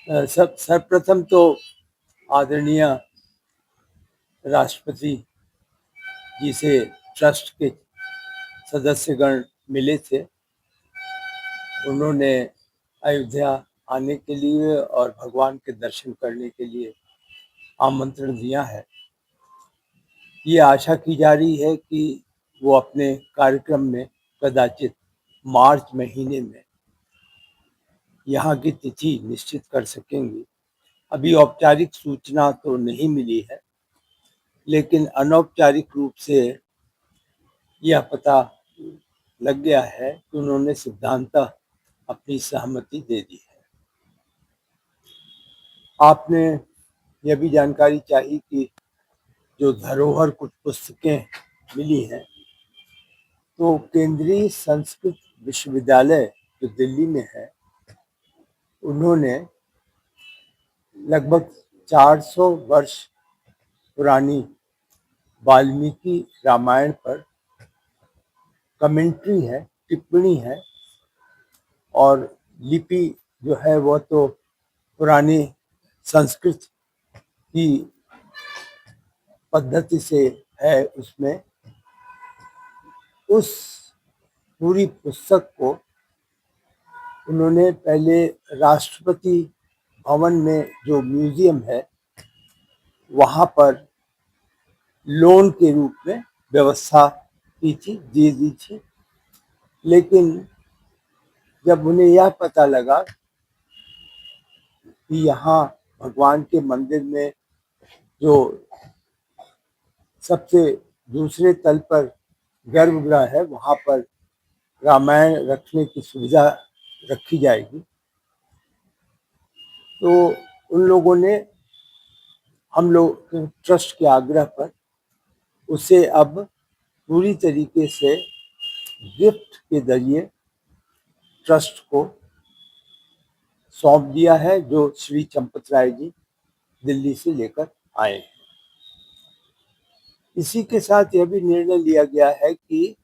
सर्वप्रथम तो आदरणीय राष्ट्रपति जी से ट्रस्ट के सदस्यगण मिले थे। उन्होंने अयोध्या आने के लिए और भगवान के दर्शन करने के लिए आमंत्रण दिया है। ये आशा की जा रही है कि वो अपने कार्यक्रम में कदाचित मार्च महीने में यहाँ की तिथि निश्चित कर सकेंगी। अभी औपचारिक सूचना तो नहीं मिली है, लेकिन अनौपचारिक रूप से यह पता लग गया है कि उन्होंने सिद्धांतः अपनी सहमति दे दी है। आपने यह भी जानकारी चाहिए कि जो धरोहर कुछ पुस्तकें मिली हैं, तो केंद्रीय संस्कृत विश्वविद्यालय जो दिल्ली में है, उन्होंने लगभग 400 वर्ष पुरानी वाल्मीकि रामायण पर कमेंट्री है, टिप्पणी है, और लिपि जो है वह तो पुरानी संस्कृत की पद्धति से है। उसमें उस पूरी पुस्तक को उन्होंने पहले राष्ट्रपति भवन में जो म्यूजियम है वहाँ पर लोन के रूप में व्यवस्था की थी, दे दी थी। लेकिन जब उन्हें यह पता लगा कि यहाँ भगवान के मंदिर में जो सबसे दूसरे तल पर गर्भगृह है, वहाँ पर रामायण रखने की सुविधा रखी जाएगी, तो उन लोगों ने हम लोग ट्रस्ट के आग्रह पर उसे अब पूरी तरीके से गिफ्ट के जरिए ट्रस्ट को सौंप दिया है, जो श्री चंपत राय जी दिल्ली से लेकर आए हैं। इसी के साथ यह भी निर्णय लिया गया है कि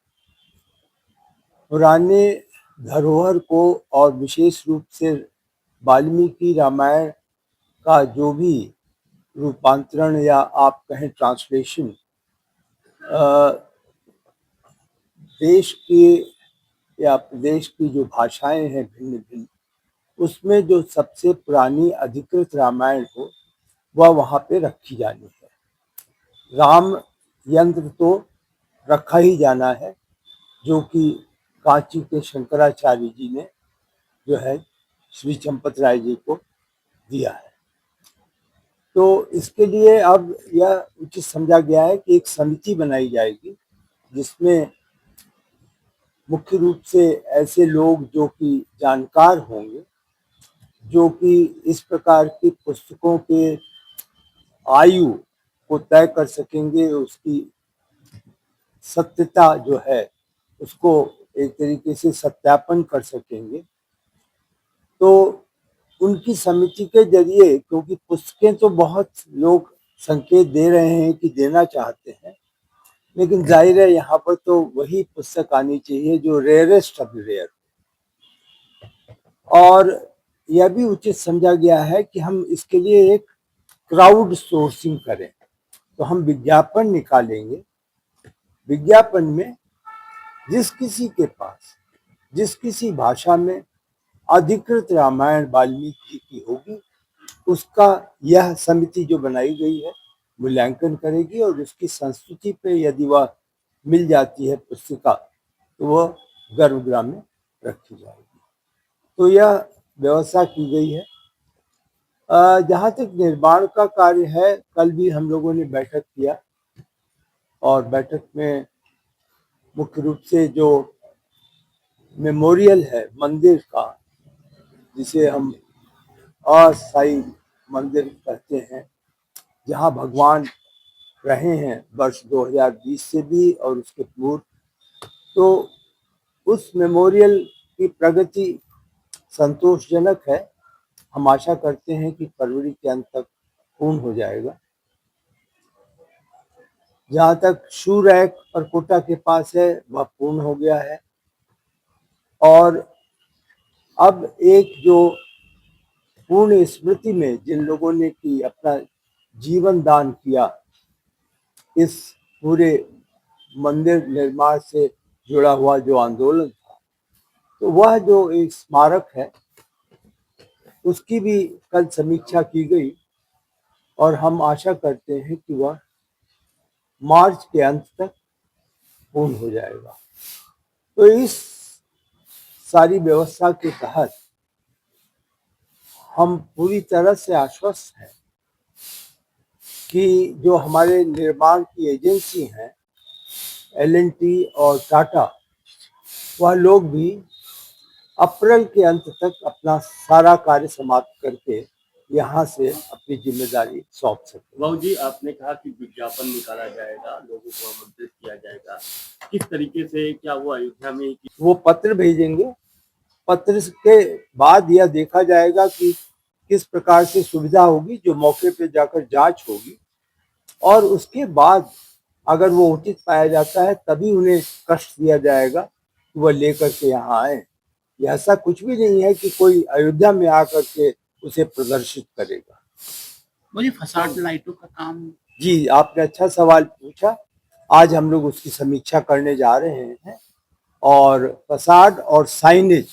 पुराने धरोहर को और विशेष रूप से वाल्मीकि रामायण का जो भी रूपांतरण या आप कहें ट्रांसलेशन देश के या प्रदेश की जो भाषाएं हैं भिन्न भिन्न, उसमें जो सबसे पुरानी अधिकृत रामायण हो वह वहाँ पे रखी जानी है। राम यंत्र तो रखा ही जाना है, जो कि कांची के शंकराचार्य जी ने जो है श्री चंपत राय जी को दिया है। तो इसके लिए अब यह उचित समझा गया है कि एक समिति बनाई जाएगी, जिसमें मुख्य रूप से ऐसे लोग जो कि जानकार होंगे, जो कि इस प्रकार की पुस्तकों के आयु को तय कर सकेंगे, उसकी सत्यता जो है उसको एक तरीके से सत्यापन कर सकेंगे। तो उनकी समिति के जरिए, क्योंकि पुस्तकें तो बहुत लोग संकेत दे रहे हैं कि देना चाहते हैं, लेकिन जाहिर है यहाँ पर तो वही पुस्तक आनी चाहिए जो रेयरेस्ट ऑफ द रेयर। और यह भी उचित समझा गया है कि हम इसके लिए एक क्राउड सोर्सिंग करें, तो हम विज्ञापन निकालेंगे। विज्ञापन में जिस किसी के पास जिस किसी भाषा में अधिकृत रामायण वाल्मीकि की होगी, उसका यह समिति जो बनाई गई है मूल्यांकन करेगी, और उसकी संस्तुति पे यदि वह मिल जाती है पुस्तिका, तो वह गर्भगृह में रखी जाएगी। तो यह व्यवस्था की गई है। जहाँ तक निर्माण का कार्य है, कल भी हम लोगों ने बैठक किया, और बैठक में मुख्य रूप से जो मेमोरियल है मंदिर का, जिसे हम अस्थायी मंदिर कहते हैं, जहाँ भगवान रहे हैं वर्ष 2020 से भी और उसके पूर्व, तो उस मेमोरियल की प्रगति संतोषजनक है। हम आशा करते हैं कि फरवरी के अंत तक पूर्ण हो जाएगा। जहाँ तक शू रैक और कोटा के पास है, वह पूर्ण हो गया है। और अब एक जो पूर्ण स्मृति में जिन लोगों ने की अपना जीवन दान किया इस पूरे मंदिर निर्माण से जुड़ा हुआ जो आंदोलन था, तो वह जो एक स्मारक है उसकी भी कल समीक्षा की गई और हम आशा करते हैं कि वह मार्च के अंत तक पूर्ण हो जाएगा। तो इस सारी व्यवस्था के तहत हम पूरी तरह से आश्वस्त हैं कि जो हमारे निर्माण की एजेंसी हैं L&T और टाटा, वह लोग भी अप्रैल के अंत तक अपना सारा कार्य समाप्त करके यहाँ से अपनी जिम्मेदारी सौंप सकते। बाबू जी, आपने कहा कि विज्ञापन निकाला जाएगा, लोगों को आमंत्रित किया जाएगा, किस तरीके से, क्या वो अयोध्या में वो पत्र भेजेंगे, पत्र के बाद यह देखा जाएगा कि किस प्रकार से सुविधा होगी, जो मौके पे जाकर जांच होगी और उसके बाद अगर वो उचित पाया जाता है तभी उन्हें कष्ट दिया जाएगा कि वह लेकर के यहाँ आए। ऐसा कुछ भी नहीं है कि कोई अयोध्या में आकर के उसे प्रदर्शित करेगा। मुझे फसाड लाइटों का काम, जी आपने अच्छा सवाल पूछा। आज हम लोग उसकी समीक्षा करने जा रहे हैं और फसाड और साइनेज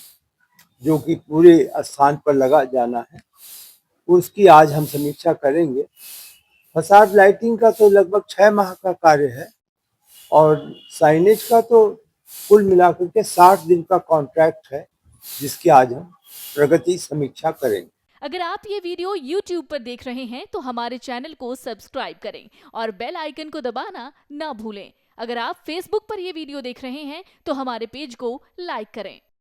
जो कि पूरे स्थान पर लगा जाना है उसकी आज हम समीक्षा करेंगे। फसाड लाइटिंग का तो लगभग 6 माह का कार्य है और साइनेज का तो कुल मिलाकर के 60 दिन का कॉन्ट्रैक्ट है जिसकी आज हम प्रगति समीक्षा करेंगे। अगर आप ये वीडियो YouTube पर देख रहे हैं तो हमारे चैनल को सब्सक्राइब करें और बेल आइकन को दबाना ना भूलें। अगर आप Facebook पर ये वीडियो देख रहे हैं तो हमारे पेज को लाइक करें।